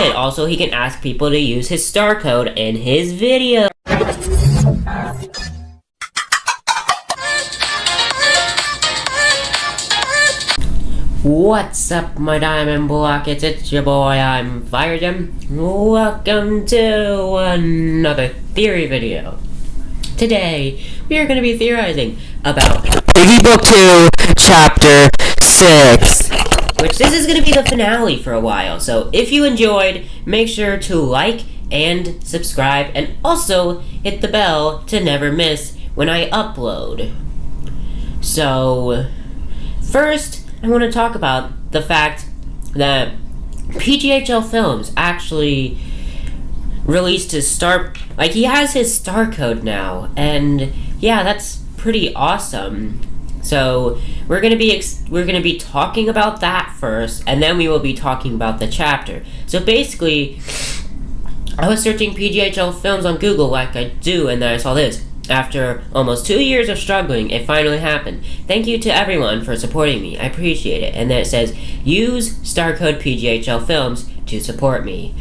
did. Also, he can ask people to use his Starcode in his video. What's up, my diamond blockets? It's your boy, I'm FireGem. Welcome to another theory video. Today, we are going to be theorizing about Piggy Book 2, Chapter 6. Which this is going to be the finale for a while, so if you enjoyed, make sure to like and subscribe, and also hit the bell to never miss when I upload. So, first, I want to talk about the fact that PGHLFilms actually released his he has his Starcode now, and yeah, that's pretty awesome. So we're gonna be talking about that first, and then we will be talking about the chapter. So basically, I was searching PGHLFilms on Google like I do, and then I saw this. After almost 2 years of struggling, it finally happened. Thank you to everyone for supporting me. I appreciate it. And then it says, use Starcode PGHLFilms to support me.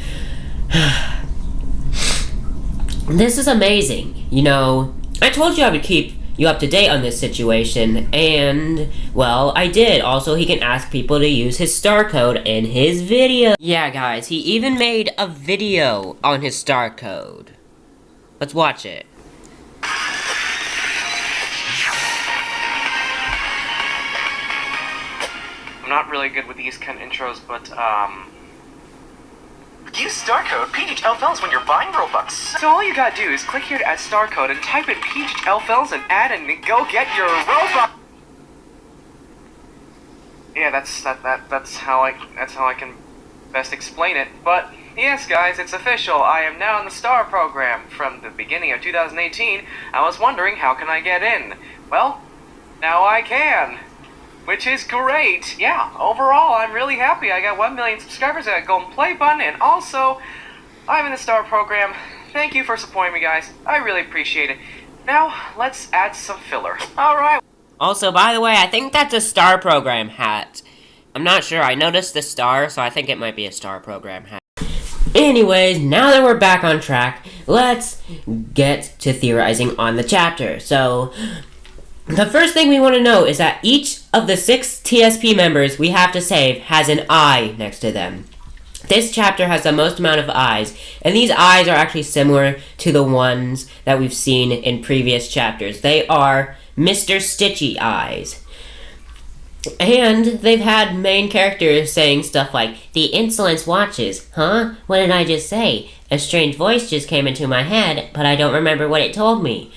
This is amazing. You know, I told you I would keep you up to date on this situation, and, well, I did. Also, he can ask people to use his Starcode in his video. Yeah, guys, he even made a video on his Starcode. Let's watch it. I'm not really good with these kind of intros, but, use Starcode PGHLFilms when you're buying Robux. So all you gotta do is click here to add Starcode and type in PGHLFilms and add and go get your Robux. Yeah, that's how I can best explain it. But yes, guys, it's official. I am now in the STAR program. From the beginning of 2018, I was wondering how can I get in. Well, now I can. Which is great. Yeah, overall, I'm really happy. I got 1 million subscribers. I got a golden play button, and also, I'm in the STAR program. Thank you for supporting me, guys. I really appreciate it. Now, let's add some filler. Alright. Also, by the way, I think that's a STAR program hat. I'm not sure. I noticed the star, so I think it might be a STAR program hat. Anyways, now that we're back on track, let's get to theorizing on the chapter. So, the first thing we want to know is that each of the 6 TSP members we have to save has an eye next to them. This chapter has the most amount of eyes, and these eyes are actually similar to the ones that we've seen in previous chapters. They are Mr. Stitchy eyes. And they've had main characters saying stuff like, "The insolence watches." Huh? What did I just say? A strange voice just came into my head, but I don't remember what it told me.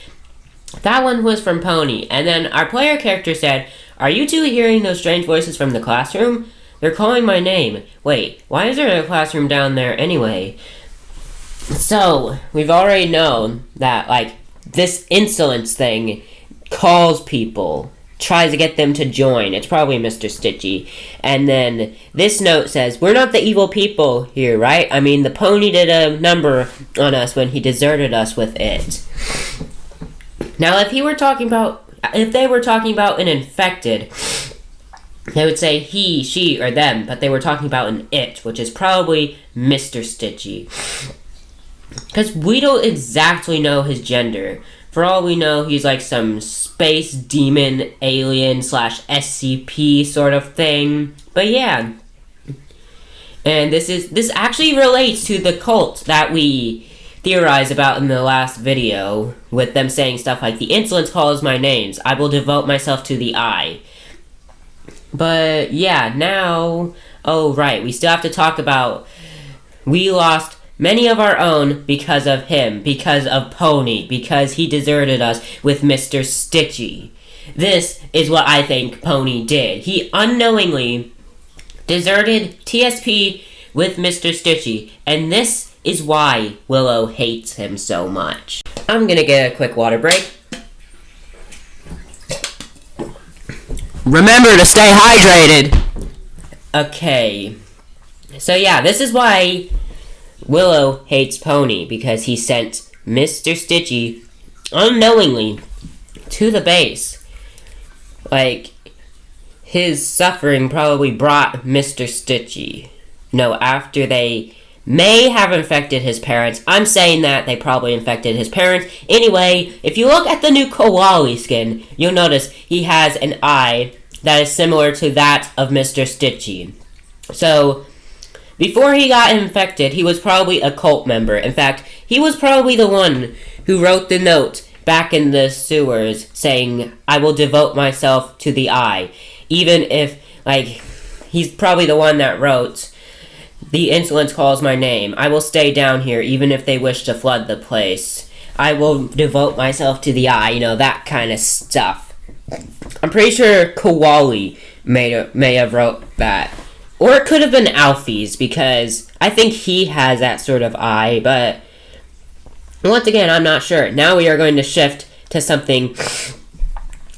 That one was from Pony, and then our player character said, "Are you two hearing those strange voices from the classroom? They're calling my name. Wait, why is there a classroom down there anyway?" So, we've already known that, this insolence thing calls people, tries to get them to join. It's probably Mr. Stitchy. And then this note says, "We're not the evil people here, right? I mean, the Pony did a number on us when he deserted us with it." Now, if they were talking about an infected, they would say he, she, or them, but they were talking about an it, which is probably Mr. Stitchy. Because we don't exactly know his gender. For all we know, he's like some space demon alien / SCP sort of thing. But yeah. And this actually relates to the cult that we theorized about in the last video, with them saying stuff like, "The insolence calls my names. I will devote myself to the eye." But yeah, now, oh right, we still have to talk about, we lost many of our own because of him, because of Pony, because he deserted us with Mr. Stitchy. This is what I think Pony did. He unknowingly deserted TSP with Mr. Stitchy, and this is why Willow hates him so much. I'm gonna get a quick water break. Remember to stay hydrated! Okay. So yeah, this is why Willow hates Pony, because he sent Mr. Stitchy unknowingly to the base. His suffering probably brought Mr. Stitchy. No, after they may have infected his parents. I'm saying that they probably infected his parents. Anyway, if you look at the new Koali skin, you'll notice he has an eye that is similar to that of Mr. Stitchy. So, before he got infected, he was probably a cult member. In fact, he was probably the one who wrote the note back in the sewers saying, "I will devote myself to the eye." Even if, he's probably the one that wrote, "The insolence calls my name. I will stay down here even if they wish to flood the place. I will devote myself to the eye," that kind of stuff. I'm pretty sure Koali may have wrote that. Or it could have been Alfie's, because I think he has that sort of eye, but once again, I'm not sure. Now we are going to shift to something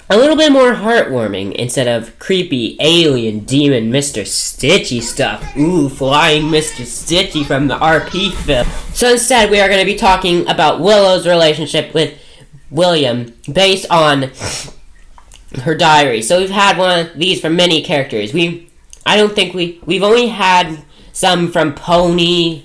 a little bit more heartwarming instead of creepy alien demon Mr. Stitchy stuff. Ooh, flying Mr. Stitchy from the RP film. So instead, we are going to be talking about Willow's relationship with William based on her diary. So we've had one of these from many characters. We've only had some from Pony,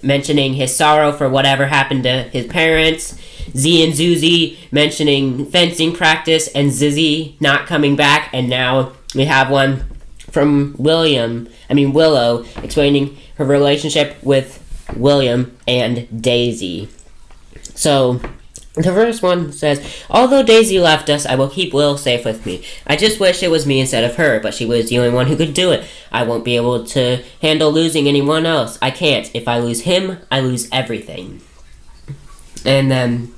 mentioning his sorrow for whatever happened to his parents. Z and Zuzi mentioning fencing practice and Zizzy not coming back. And now we have one from Willow, explaining her relationship with William and Daisy. So, the first one says, "Although Daisy left us, I will keep Will safe with me. I just wish it was me instead of her, but she was the only one who could do it. I won't be able to handle losing anyone else. I can't. If I lose him, I lose everything." And then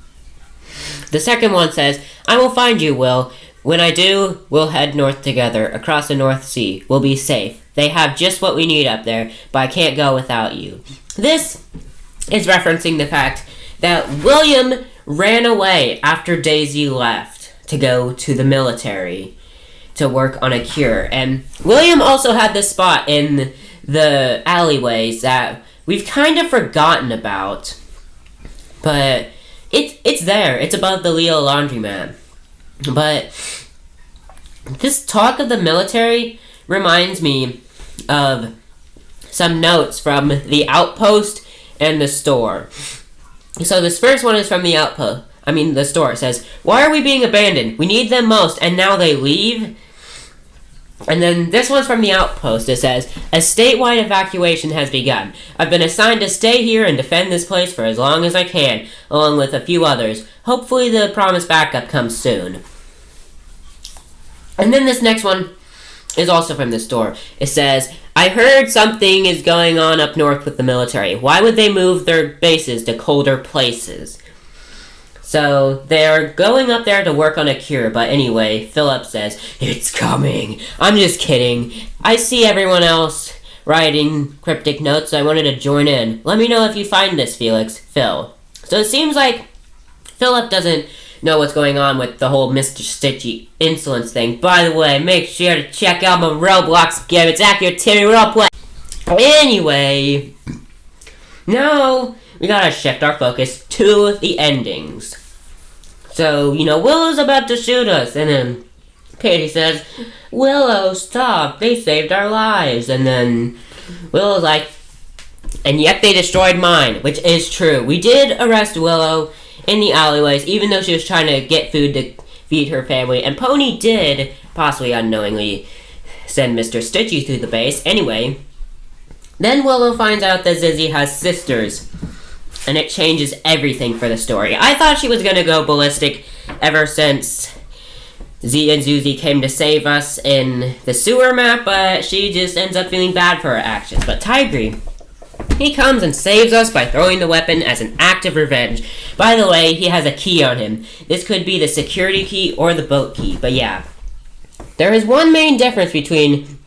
the second one says, "I will find you, Will. When I do, we'll head north together, across the North Sea. We'll be safe. They have just what we need up there, but I can't go without you." This is referencing the fact that William ran away after Daisy left to go to the military to work on a cure. And William also had this spot in the alleyways that we've kind of forgotten about. But it's there. It's above the Leo laundromat. But this talk of the military reminds me of some notes from the outpost and the store. So this first one is from the the store. It says, "Why are we being abandoned? We need them most, and now they leave?" And then this one's from the outpost. It says, "A statewide evacuation has begun. I've been assigned to stay here and defend this place for as long as I can, along with a few others. Hopefully the promised backup comes soon." And then this next one is also from the store. It says, "I heard something is going on up north with the military. Why would they move their bases to colder places?" So, they're going up there to work on a cure, but anyway, Philip says, "It's coming." I'm just kidding. I see everyone else writing cryptic notes, so I wanted to join in. Let me know if you find this, Phil. So it seems like Philip doesn't know what's going on with the whole Mr. Stitchy insolence thing. By the way, make sure to check out my Roblox game. It's accurate Timmy Roleplay. Anyway, now we gotta shift our focus to the endings. So, Willow's about to shoot us, and then Katie says, "Willow, stop, they saved our lives." And then Willow's like, "And yet they destroyed mine," which is true. We did arrest Willow in the alleyways, even though she was trying to get food to feed her family, and Pony did, possibly unknowingly, send Mr. Stitchy through the base. Anyway, then Willow finds out that Zizzy has sisters, and it changes everything for the story. I thought she was going to go ballistic ever since Z and Zuzi came to save us in the sewer map, but she just ends up feeling bad for her actions. But Tigry, he comes and saves us by throwing the weapon as an act of revenge. By the way, he has a key on him. This could be the security key or the boat key, but yeah. There is one main difference between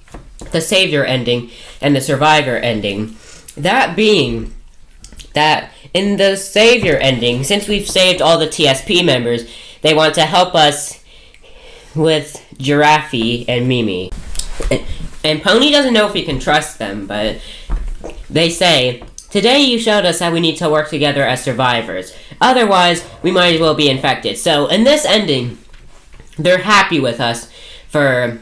the Savior ending and the Survivor ending. That being that in the Savior ending, since we've saved all the TSP members, they want to help us with Giraffe and Mimi. And Pony doesn't know if he can trust them, but they say, "Today you showed us how we need to work together as survivors. Otherwise, we might as well be infected." So in this ending, they're happy with us for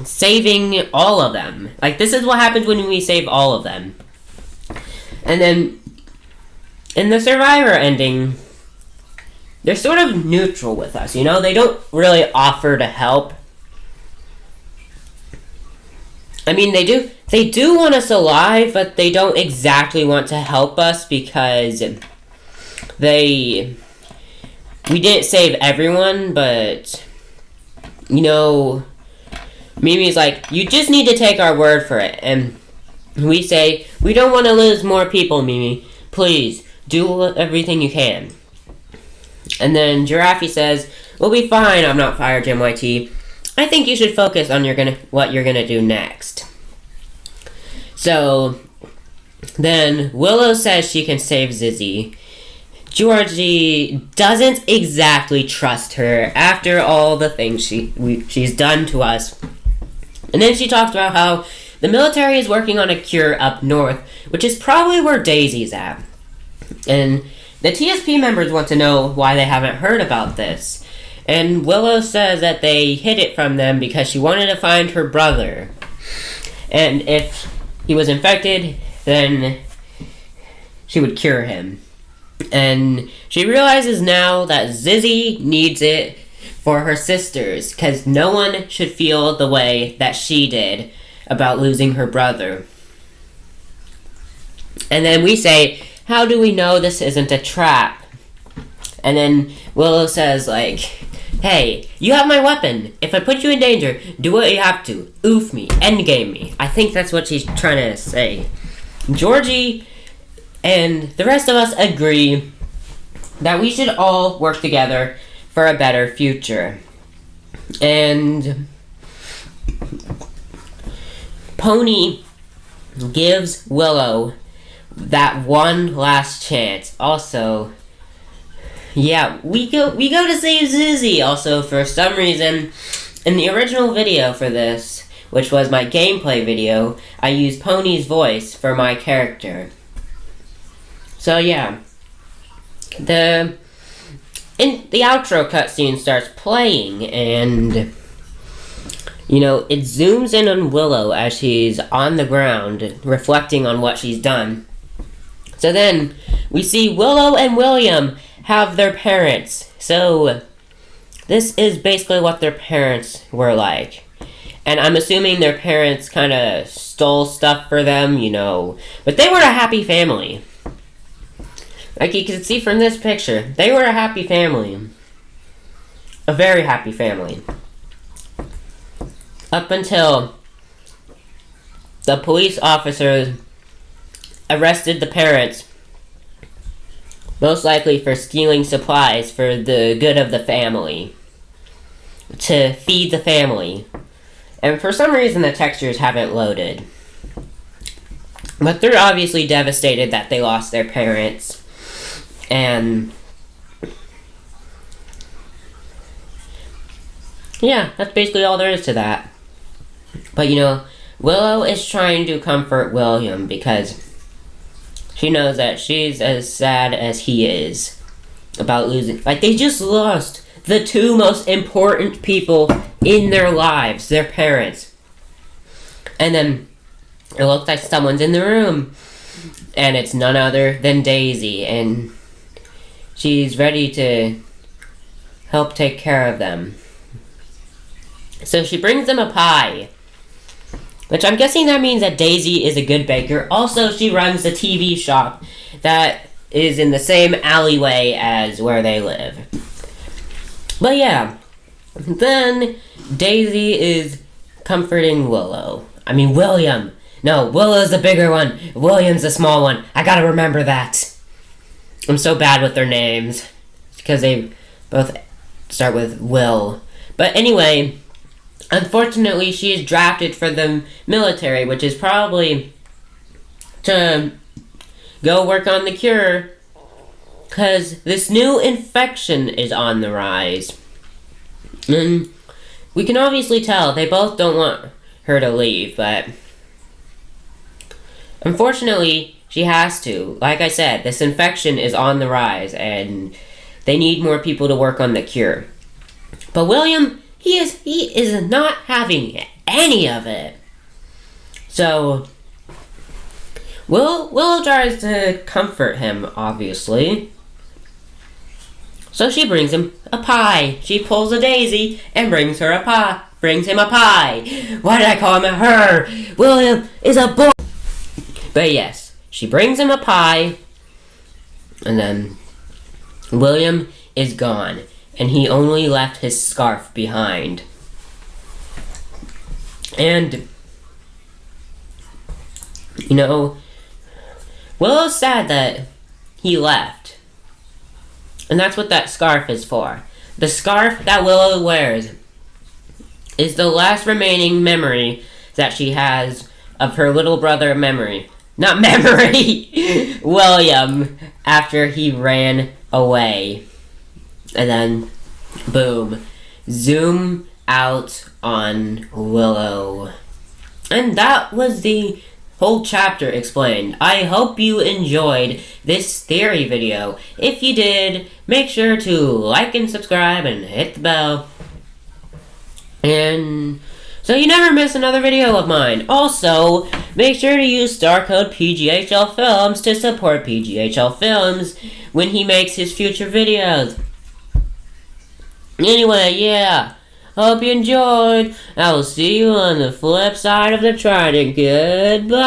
saving all of them. This is what happens when we save all of them. And then, in the Survivor ending, they're sort of neutral with us, you know? They don't really offer to help. I mean, they do want us alive, but they don't exactly want to help us because we didn't save everyone, but, you know, Mimi's like, you just need to take our word for it. And we say, we don't want to lose more people, Mimi. Please, do everything you can. And then Giraffe says, we'll be fine, I'm not fired, Jim YT. I think you should focus on what you're gonna do next. So, then Willow says she can save Zizzy. Georgie doesn't exactly trust her after all the things she's done to us. And then she talks about how the military is working on a cure up north, which is probably where Daisy's at. And the TSP members want to know why they haven't heard about this. And Willow says that they hid it from them because she wanted to find her brother. And if he was infected, then she would cure him. And she realizes now that Zizzy needs it for her sisters, because no one should feel the way that she did about losing her brother. And then we say, how do we know this isn't a trap? And then Willow says, like, hey, you have my weapon. If I put you in danger, do what you have to. Oof me. Endgame me. I think that's what she's trying to say. Georgie and the rest of us agree that we should all work together for a better future. And Pony gives Willow that one last chance. Also, yeah, we go to save Zizzy. Also, for some reason, in the original video for this, which was my gameplay video, I used Pony's voice for my character. So yeah, the outro cutscene starts playing, and you know, it zooms in on Willow as she's on the ground, reflecting on what she's done. So then, we see Willow and William have their parents. So, this is basically what their parents were like. And I'm assuming their parents kind of stole stuff for them, you know. But they were a happy family. Like you can see from this picture, they were a happy family. A very happy family. Up until the police officers arrested the parents, most likely for stealing supplies for the good of the family, to feed the family. And for some reason the textures haven't loaded. But they're obviously devastated that they lost their parents. And yeah, that's basically all there is to that. But you know, Willow is trying to comfort William because she knows that she's as sad as he is about losing. Like, they just lost the two most important people in their lives, their parents. And then it looks like someone's in the room, and it's none other than Daisy, and she's ready to help take care of them. So she brings them a pie, which I'm guessing that means that Daisy is a good baker. Also, she runs the TV shop that is in the same alleyway as where they live. But yeah, then Daisy is comforting Willow. I mean, William. No, Willow's the bigger one. William's the small one. I gotta remember that. I'm so bad with their names because they both start with Will. But anyway, unfortunately, she is drafted for the military, which is probably to go work on the cure, because this new infection is on the rise. And we can obviously tell they both don't want her to leave, but unfortunately, she has to. Like I said, this infection is on the rise, and they need more people to work on the cure. But William, he is not having any of it. So Willow tries to comfort him, obviously. So she brings him a pie. She pulls a daisy and brings him a pie. Why did I call him a her? William is a boy. But yes, she brings him a pie. And then William is gone. And he only left his scarf behind. And, you know, Willow's sad that he left. And that's what that scarf is for. The scarf that Willow wears is the last remaining memory that she has of her little brother memory. Not memory! William, after he ran away. And then, boom. Zoom out on Willow. And that was the whole chapter explained. I hope you enjoyed this theory video. If you did, make sure to like and subscribe and hit the bell. And so you never miss another video of mine. Also, make sure to use Starcode PGHLFilms to support PGHLFilms when he makes his future videos. Anyway, yeah. Hope you enjoyed. I will see you on the flip side of the trident. Goodbye.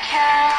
Can